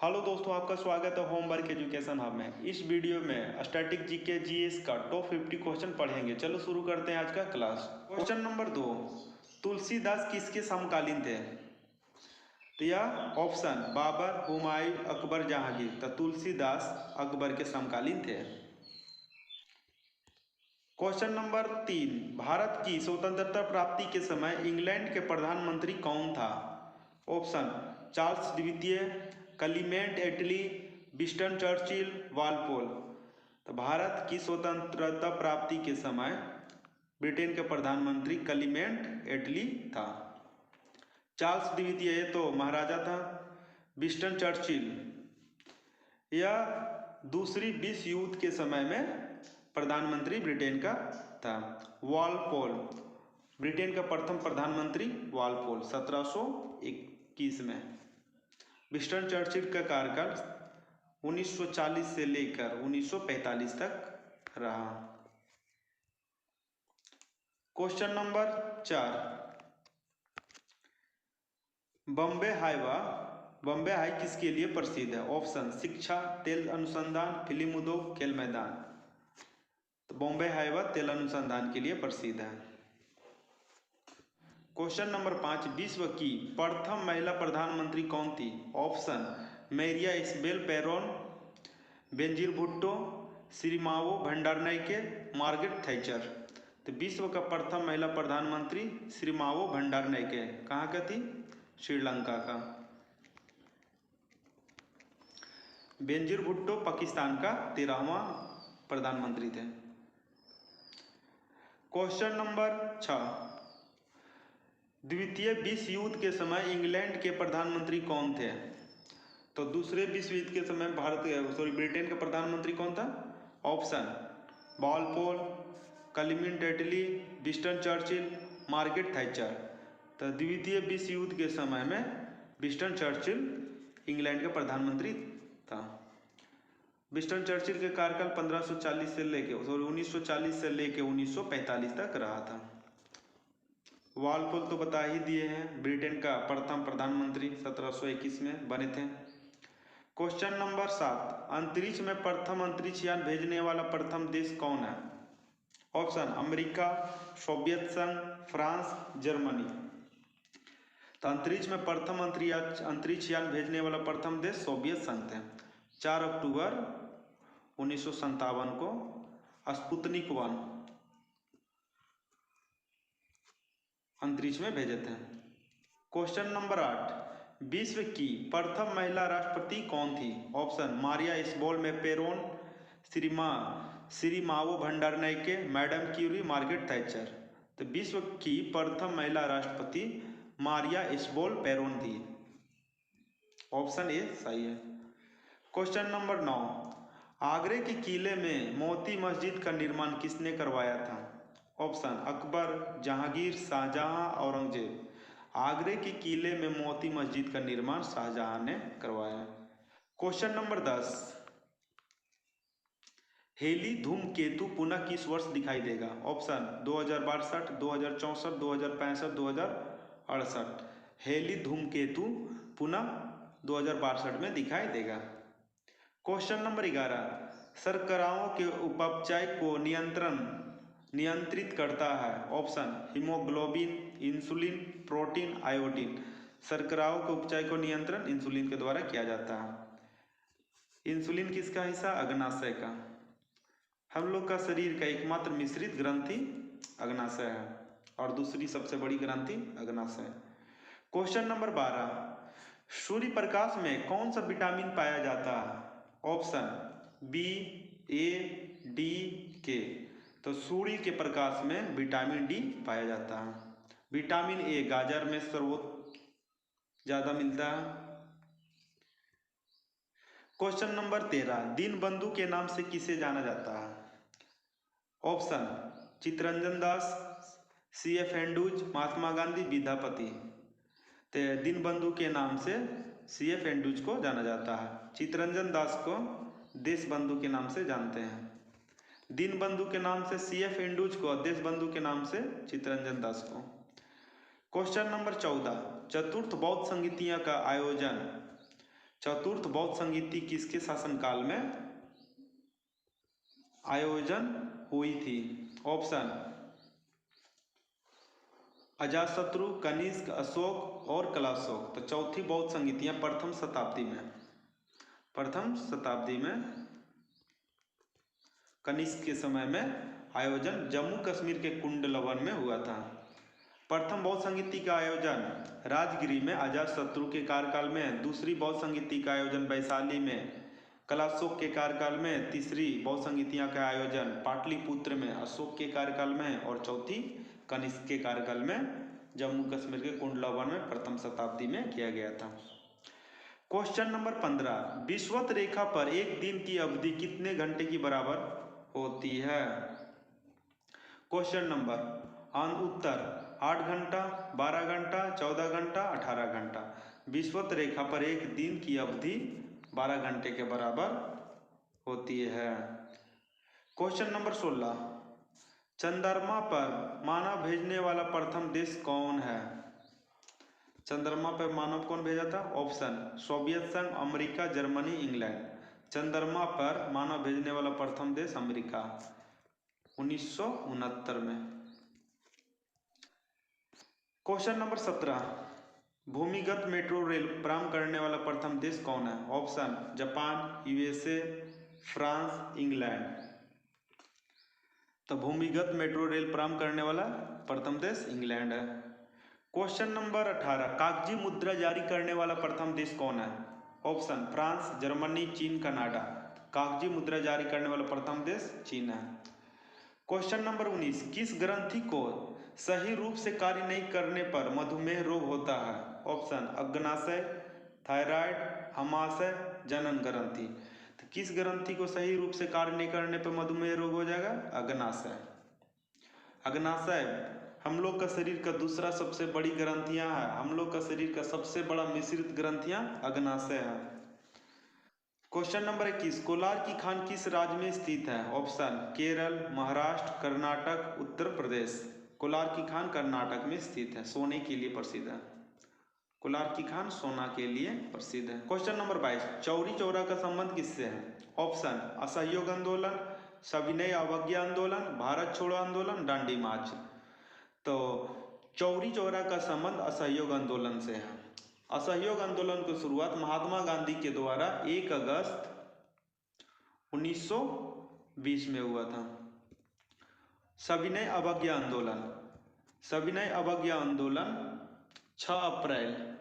Hello दोस्तों, आपका स्वागत है होमवर्क एजुकेशन हब में। इस वीडियो में स्टैटिक जीके जीएस का टॉप 50 क्वेश्चन पढ़ेंगे। चलो शुरू करते हैं आज का क्लास। क्वेश्चन नंबर 2, तुलसीदास किसके समकालीन थे? तो यह ऑप्शन बाबर, हुमायूं, अकबर, जहांगीर। तो तुलसीदास अकबर के समकालीन थे। क्वेश्चन नंबर 3, भारत की स्वतंत्रता प्राप्ति के समय इंग्लैंड के प्रधानमंत्री कौन था? ऑप्शन चार्ल्स द्वितीय, क्लीमेंट एटली, विंस्टन चर्चिल, वालपोल। तो भारत की स्वतंत्रता प्राप्ति के समय ब्रिटेन के प्रधानमंत्री क्लीमेंट एटली था। चार्ल्स द्वितीय तो महाराजा था। विंस्टन चर्चिल यह दूसरी विश्व युद्ध के समय में प्रधानमंत्री ब्रिटेन का था। वालपोल ब्रिटेन का प्रथम प्रधानमंत्री वालपोल 1721 में। विंस्टन चर्चिल का कार्यकाल 1940 से लेकर 1945 तक रहा। क्वेश्चन नंबर 4, बॉम्बे हाई किसके लिए प्रसिद्ध है? ऑप्शन शिक्षा, तेल अनुसंधान, फिल्म उद्योग, खेल मैदान। तो बॉम्बे हाई व तेल अनुसंधान के लिए प्रसिद्ध है। क्वेश्चन नंबर 5, विश्व की प्रथम महिला प्रधानमंत्री कौन थी? Option Maria Isabel Peron, Benazir Bhutto, Sirimavo Bandaranaike, Margaret Thatcher. तो विश्व का प्रथम महिला प्रधानमंत्री श्रीमावो भंडारनाइके। कहाँ का थी? श्रीलंका का। बेंजीर भुट्टो पाकिस्तान का 13वां प्रधानमंत्री थे। क्वेश्चन नंबर 6, द्वितीय विश्व युद्ध के समय इंग्लैंड के प्रधानमंत्री कौन थे? तो दूसरे विश्व युद्ध के समय ब्रिटेन का प्रधानमंत्री कौन था? ऑप्शन वालपोल, क्लीमेंट एटली, विंस्टन चर्चिल, मार्गरेट थैचर। तो द्वितीय विश्व युद्ध के समय में विंस्टन चर्चिल इंग्लैंड का प्रधानमंत्री था। विंस्टन चर्चिल के कार्यकाल 1940 से लेके 1945 तक रहा था। वालपोल तो बता ही दिए हैं, ब्रिटेन का प्रथम प्रधानमंत्री 1721 में बने थे। क्वेश्चन नंबर 7, अंतरिक्ष में प्रथम अंतरिक्ष यान भेजने वाला प्रथम देश कौन है? ऑप्शन अमेरिका, सोवियत संघ, फ्रांस, जर्मनी। तो अंतरिक्ष में प्रथम अंतरिक्ष यान भेजने वाला प्रथम देश सोवियत संघ थे। 4 अक्टूबर 1957 को स्पुतनिक 1 अंतरिक्ष में भेजे थे। क्वेश्चन नंबर 8, विश्व की प्रथम महिला राष्ट्रपति कौन थी? Option Maria Isabel Peron, Sirimavo Bandaranaike, madam Curie, Margaret Thatcher. तो विश्व की प्रथम महिला राष्ट्रपति मारिया इस्बेल पेरोन थी। ऑप्शन ए सही है। क्वेश्चन नंबर 9, आगरे के किले में मोती मस्जिद का निर्माण किसने करवाया था? ऑप्शन अकबर, जहांगीर, शाहजहां, औरंगजेब। आगरे के किले में मोती मस्जिद का निर्माण शाहजहां ने करवाया। क्वेश्चन नंबर 10, हेली धूमकेतु पुनः किस वर्ष दिखाई देगा? ऑप्शन 2062, 2064, 2065, 2068। हेली धूमकेतु पुनः 2062 में दिखाई देगा। क्वेश्चन नंबर 11, शर्कराओं के उपापचय को नियंत्रित करता है? Option haemoglobin, insulin, protein, iodine. शर्कराओं के उपचय को नियंत्रण इंसुलिन के द्वारा किया जाता है। इंसुलिन किसका हिस्सा? अग्नाशय का। हम लोग का शरीर का एकमात्र मिश्रित ग्रंथि अग्नाशय है और दूसरी सबसे बड़ी ग्रंथि अग्नाशय। क्वेश्चन नंबर 12, सूर्य प्रकाश में कौन सा विटामिन पाया जाता है? ऑप्शन बी, ए, डी, के। तो सूर्य के प्रकाश में विटामिन डी पाया जाता है। विटामिन ए गाजर में सर्वोच्च ज्यादा मिलता है। क्वेश्चन नंबर 13, दीनबंधु के नाम से किसे जाना जाता है? Option Chittaranjan Das, CF Andrews, Mahatma Gandhi, Vidyapati. तो दीनबंधु के नाम से CF एंड्रूज को जाना जाता है। चित्तरंजन दास को देशबंधु के नाम से जानते हैं। दीनबंधु के नाम से CF एंड्रूज को, देशबंधु के नाम से चित्तरंजन दास को। क्वेश्चन नंबर 14, चतुर्थ बौद्ध संगीतियां का आयोजन चतुर्थ बौद्ध संगीति किसके शासनकाल में आयोजन हुई थी? ऑप्शन अजातशत्रु, कनिष्क, अशोक और कलाशोक। तो चौथी बौद्ध संगीतियां प्रथम शताब्दी में कनिष्क के समय में आयोजन जम्मू कश्मीर के कुंडलवन में हुआ था। प्रथम बौद्ध संगीति का आयोजन राजगिरी में अजातशत्रु के कार्यकाल में, दूसरी बौद्ध संगीति का आयोजन वैशाली में कलाशोक के कार्यकाल में, तीसरी बौद्ध संगीतियां का आयोजन पाटलिपुत्र में अशोक के कार्यकाल में और चौथी कनिष्क के कार्यकाल में जम्मू कश्मीर के कुंडलवन में प्रथम शताब्दी में किया गया था। क्वेश्चन नंबर 15, विषुवत रेखा पर एक दिन की अवधि कितने घंटे की बराबर होती है? क्वेश्चन नंबर उत्तर 8 घंटा, 12 घंटा, 14 घंटा, 18 घंटा। विषुवत रेखा पर एक दिन की अवधि 12 घंटे के बराबर होती है। क्वेश्चन नंबर 16, चंद्रमा पर मानव भेजने वाला प्रथम देश कौन है? चंद्रमा पर मानव कौन भेजा था? ऑप्शन सोवियत संघ, अमेरिका, जर्मनी, इंग्लैंड। चंद्रमा पर मानव भेजने वाला प्रथम देश अमेरिका 1969 में। क्वेश्चन नंबर 17, भूमिगत मेट्रो रेल प्रारंभ करने वाला प्रथम देश कौन है? Option Japan, USA, France, England. तो भूमिगत मेट्रो रेल प्रारंभ करने वाला प्रथम देश इंग्लैंड है। क्वेश्चन नंबर 18, कागजी मुद्रा जारी करने वाला प्रथम देश कौन है? ऑप्शन फ्रांस, जर्मनी, चीन, कनाडा। कागजी मुद्रा जारी करने वाला प्रथम देश चीन है। क्वेश्चन नंबर 19, किस ग्रंथि को सही रूप से कार्य नहीं करने पर मधुमेह रोग होता है? ऑप्शन अग्नाशय, थायराइड, अमाशय, जनन ग्रंथि। तो किस ग्रंथि को सही रूप से कार्य नहीं करने पर मधुमेह रोग हो जाएगा? अग्नाशय। अग्नाशय हम लोग का शरीर का दूसरा सबसे बड़ी ग्रंथियां है। हम लोग का शरीर का सबसे बड़ा मिश्रित ग्रंथियां अग्नाशय है। क्वेश्चन नंबर 21, कोलार की खान किस राज्य में स्थित है? ऑप्शन केरल, महाराष्ट्र, कर्नाटक, उत्तर प्रदेश। कोलार की खान कर्नाटक में स्थित है, सोने के लिए प्रसिद्ध है। कोलार की खान सोना के लिए प्रसिद्ध है। क्वेश्चन नंबर 22, चौरी चौरा का संबंध किससे है? ऑप्शन असहयोग आंदोलन, सविनय अवज्ञा आंदोलन, भारत छोड़ो आंदोलन, दांडी मार्च। तो चौरी चौरा का संबंध असहयोग आंदोलन से है। असहयोग आंदोलन की शुरुआत महात्मा गांधी के द्वारा 1 अगस्त 1920 में हुआ था। सविनय अवज्ञा आंदोलन 6 अप्रैल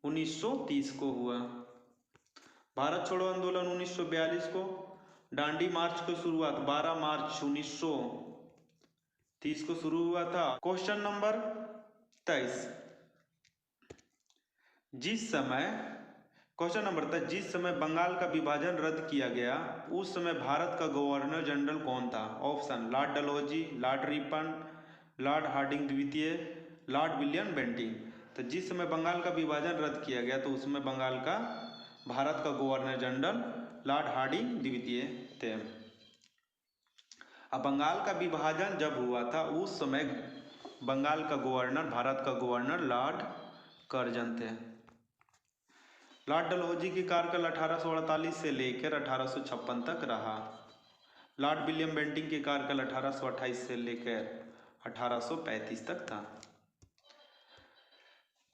1930 को हुआ। भारत छोड़ो आंदोलन 1942 को। दांडी मार्च की शुरुआत 12 मार्च 1930 को शुरू हुआ था। क्वेश्चन नंबर 23, जिस समय बंगाल का विभाजन रद्द किया गया उस समय भारत का गवर्नर जनरल कौन था? Option lord Dalhousie, lord Ripon, lord Hardinge द्वितीय, लॉर्ड विलियम बेंटिंक। तो जिस समय बंगाल का विभाजन रद्द किया गया तो उसमें भारत का गवर्नर जनरल लॉर्ड हार्डिंग द्वितीय थे। अब बंगाल का विभाजन जब हुआ था उस समय बंगाल का गवर्नर, भारत का गवर्नर लॉर्ड कर्जन थे। लॉर्ड डलहौजी की कार्यकाल 1848 से लेकर 1856 तक रहा। लॉर्ड विलियम बेंटिंक की कार्यकाल 1828 से लेकर 1835 तक था।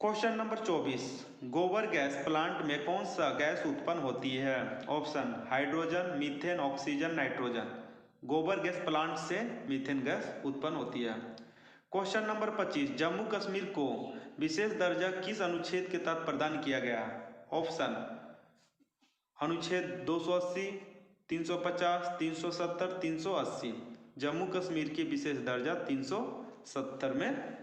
क्वेश्चन नंबर 24, गोबर गैस प्लांट में कौन सा गैस उत्पन्न होती है? Option hydrogen, methane, oxygen, nitrogen. गोबर गैस प्लांट से मीथेन गैस उत्पन्न होती है। क्वेश्चन नंबर 25, जम्मू कश्मीर को विशेष दर्जा किस अनुच्छेद के तहत प्रदान किया गया? ऑप्शन अनुच्छेद 280, 350, 370, 380। जम्मू कश्मीर की विशेष दर्जा 370 में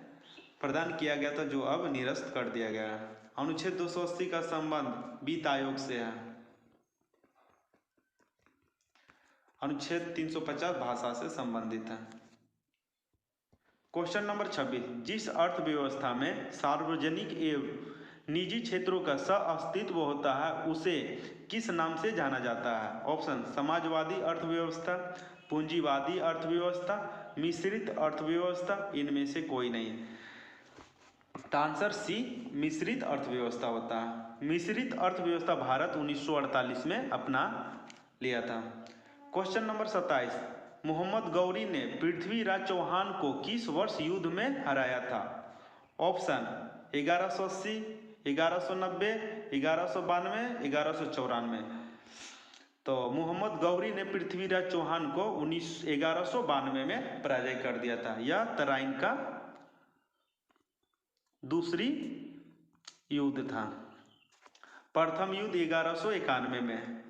प्रदान किया गया था, जो अब निरस्त कर दिया गया है। अनुच्छेद 280 का संबंध वित्त आयोग से है। अनुच्छेद 350 भाषा से संबंधित है। क्वेश्चन नंबर 26, जिस अर्थव्यवस्था में सार्वजनिक एवं निजी क्षेत्रों का सह-अस्तित्व होता है उसे किस नाम से जाना जाता है? ऑप्शन समाजवादी अर्थव्यवस्था, पूंजीवादी अर्थव्यवस्था, मिश्रित अर्थव्यवस्था, इनमें से कोई नहीं। तो आंसर सी मिश्रित अर्थव्यवस्था होता है। मिश्रित अर्थव्यवस्था भारत 1948 में अपना लिया था। क्वेश्चन नंबर 27, मोहम्मद गौरी ने पृथ्वीराज चौहान को किस वर्ष युद्ध में हराया था? ऑप्शन 1180, 1190, 1192, 1194। तो मोहम्मद गौरी ने पृथ्वीराज चौहान को 1192 में पराजय कर दिया था। यह तराइन का दूसरी युद्ध था। प्रथम युद्ध 1191 में,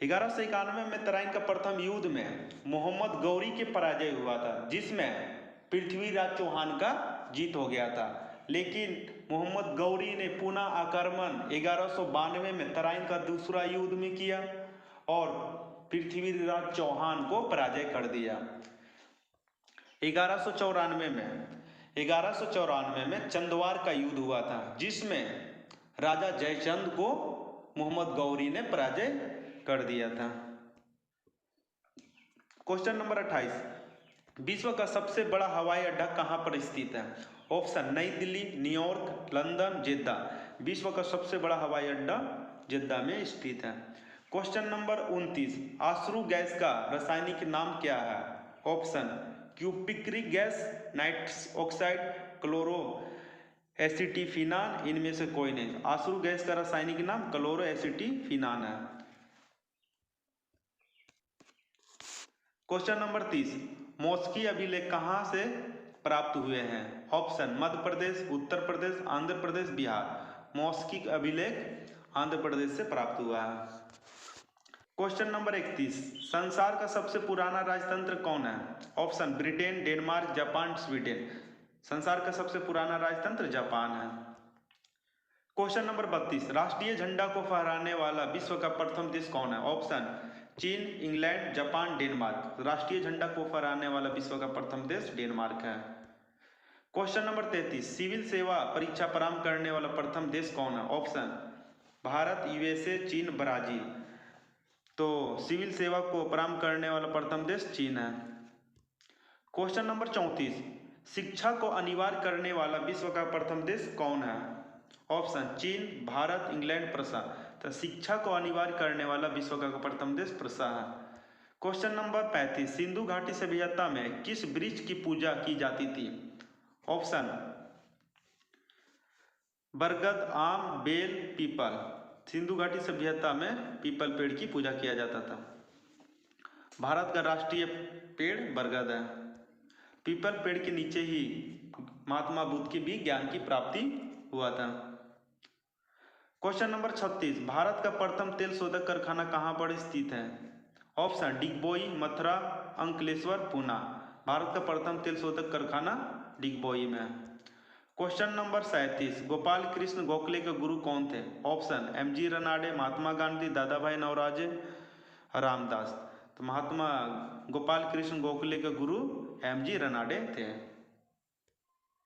1191 में तराइन का प्रथम युद्ध में मोहम्मद गौरी के पराजय हुआ था, जिसमें पृथ्वीराज चौहान का जीत हो गया था। लेकिन मोहम्मद गौरी ने पुनः आक्रमण 1192 में तराइन का दूसरा युद्ध में किया और पृथ्वीराज चौहान को पराजय कर दिया। 1194 में चंदवार का युद्ध हुआ था, जिसमें राजा जयचंद को मोहम्मद गौरी ने पराजय कर दिया था। क्वेश्चन नंबर 28, विश्व का सबसे बड़ा हवाई अड्डा कहां पर स्थित है? ऑप्शन नई दिल्ली, न्यूयॉर्क, लंदन, जेद्दा। विश्व का सबसे बड़ा हवाई अड्डा जेद्दा में स्थित है। क्वेश्चन नंबर 29, आश्रु गैस का रासायनिक नाम क्या है? ऑप्शन क्यूपिक्रिक gas, nitrous oxide, chloroacetophenone, इनमें से कोई नहीं। आश्रु गैस का रासायनिक नाम क्लोरो एसिटिफिनान है। क्वेश्चन नंबर 30, मॉस्की अभिलेख कहां से प्राप्त हुए हैं? ऑप्शन मध्य प्रदेश, उत्तर प्रदेश, आंध्र प्रदेश, बिहार। मॉस्की अभिलेख आंध्र प्रदेश से प्राप्त हुआ है। क्वेश्चन नंबर 31, संसार का सबसे पुराना राजतंत्र कौन है? Option Britain, Denmark, Japan, Sweden. संसार का सबसे पुराना राजतंत्र जापान है। क्वेश्चन नंबर 32, राष्ट्रीय झंडा को फहराने वाला विश्व का प्रथम देश कौन है? ऑप्शन चीन, इंग्लैंड, जापान, डेनमार्क। राष्ट्रीय झंडा को फहराने वाला विश्व का प्रथम देश डेनमार्क है। क्वेश्चन नंबर 33, सिविल सेवा परीक्षा प्रारंभ करने वाला प्रथम देश कौन है? ऑप्शन भारत, यूएसए, चीन, ब्राजील। तो सिविल सेवा को प्रारंभ करने वाला प्रथम देश चीन है। क्वेश्चन नंबर 34, शिक्षा को अनिवार्य करने वाला विश्व का प्रथम देश कौन है? ऑप्शन चीन, भारत, इंग्लैंड, प्रसा। तो शिक्षा को अनिवार्य करने वाला विश्व का प्रथम देश प्रसा है। क्वेश्चन नंबर 35, सिंधु घाटी सभ्यता में किस वृक्ष की पूजा की जाती थी? ऑप्शन बरगद, आम, बेल, पीपल। सिंधु घाटी सभ्यता में पीपल पेड़ की पूजा किया जाता था। भारत का राष्ट्रीय पेड़ बरगद है। पीपल पेड़ के नीचे ही महात्मा बुद्ध के भी ज्ञान की प्राप्ति हुआ था। क्वेश्चन नंबर 36, भारत का प्रथम तेल शोधक कारखाना कहां पर स्थित है? ऑप्शन डिगबोई, मथुरा, अंकलेश्वर, पूना। भारत का प्रथम तेल शोधक कारखाना डिगबोई में है। क्वेश्चन नंबर 37, गोपाल कृष्ण गोखले के गुरु कौन थे? ऑप्शन एमजी रनाडे, महात्मा गांधी, दादा भाई नौरोजी, रामदास। तो महात्मा गोपाल कृष्ण गोखले के गुरु एमजी रनाडे थे।